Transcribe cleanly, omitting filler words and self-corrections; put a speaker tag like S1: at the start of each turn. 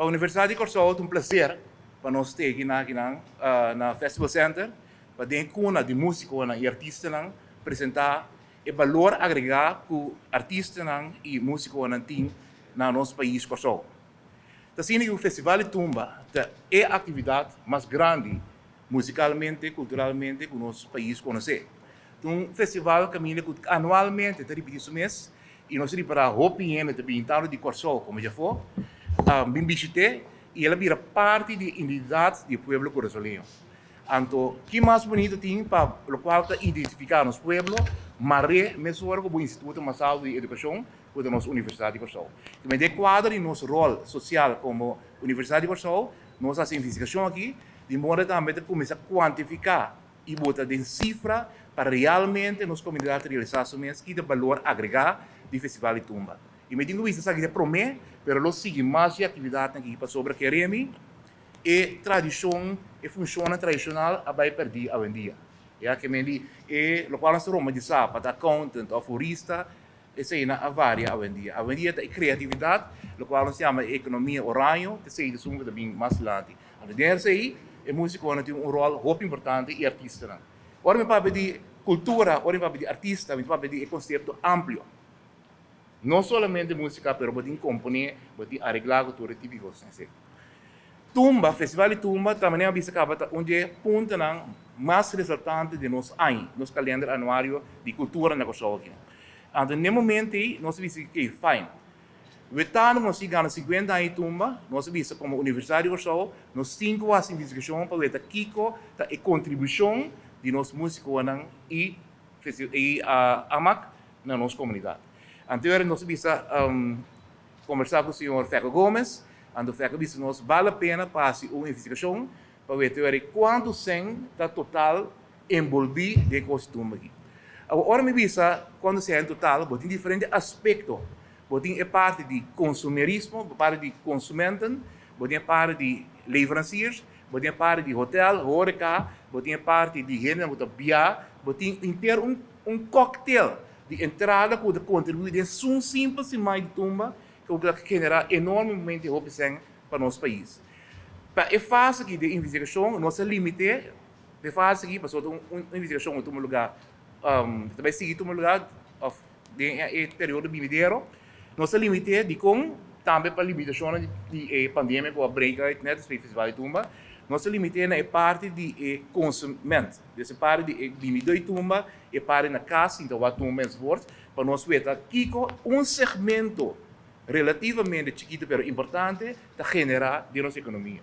S1: Para a Universidade de Corsol é um prazer para nós ter aqui na Festival Center, para ter de música e artista apresentar o valor agregado que o artista e músico tem no nosso país Corsol. Assim que o Festival de Tumba é a atividade mais grande musicalmente, culturalmente que o nosso país conhece. Então, o festival caminha anualmente, está repetindo mês, e nós temos para a opinião de Corsol, como já foi, bem visité, e ela vira parte da identidade do povo corsolenho. Então, o que mais bonito tem para o qual identificar nosso povo, mas mesmo agora como o Instituto Nacional de Educação, com a nossa Universidade de Corsol. Também de quadro em nosso rol social como Universidade de Corsol, nós fazemos investigação aqui, de modo também de começar a quantificar e botar em cifra para realmente nossa comunidade realizar somente que de valor agregado do Festival de Tumba. E me digo isso, sabe, promete, mas nós seguimos mais de atividade aqui para sobre que e tradição e funciona tradicional a vai perder a dia. É que me diz, e o qual nós Roma de para accountant, aforista, essa é a vária a dia. A dia é criatividade, o qual nós chama economia oranho, que sei de suma também mais lante. A dessa aí, a música tem rol muito importante e artista. Ora me para de cultura, ora me para de artista, me para de conceito amplo. Não somente música, mas também componer, também arreglar cultura típica. Tumba, Festival de Tumba, também é uma vista onde é ponto mais resultante de nosso ano, nosso calendário anuário de cultura na Corsol. Então, no momento, nós vimos que é fine. O ano nós chegamos a 50 anos de Tumba, nós vimos como Universidade de Corsol, nós 5 anos de investigação para ver Kiko, a contribuição de nós músicos e a AMAC na nossa comunidade. Então, nós vimos conversar com o senhor Feco Gomes, e Feco disse que vale a pena fazer uma investigação para ver quanto sem está total envolvido de costume aqui. Agora, me visa, quando se é em total, tem diferentes aspectos. Tem a parte de consumerismo, a parte de consumenten, tem a parte de leveranciers, tem a parte de hotel, horeca, tem a parte de gênero, tem inteiro cocktail de entrada que contribui de um simples mais de tumba que genera enormemente opção para o nosso país. Para a fase de investigação, nós limitamos a fase aqui, para uma investigação em um lugar, também seguir um lugar de período bimideiro, nós limitamos de como também para a limitação de pandemia com a break né, do Festival de Tumba, nós limitamos a parte de consumento, dessa parte de limite de tumba e parte na casa, então a tumba é para nós ver aqui um segmento relativamente chiquito, mas importante, para generar de nossa economia.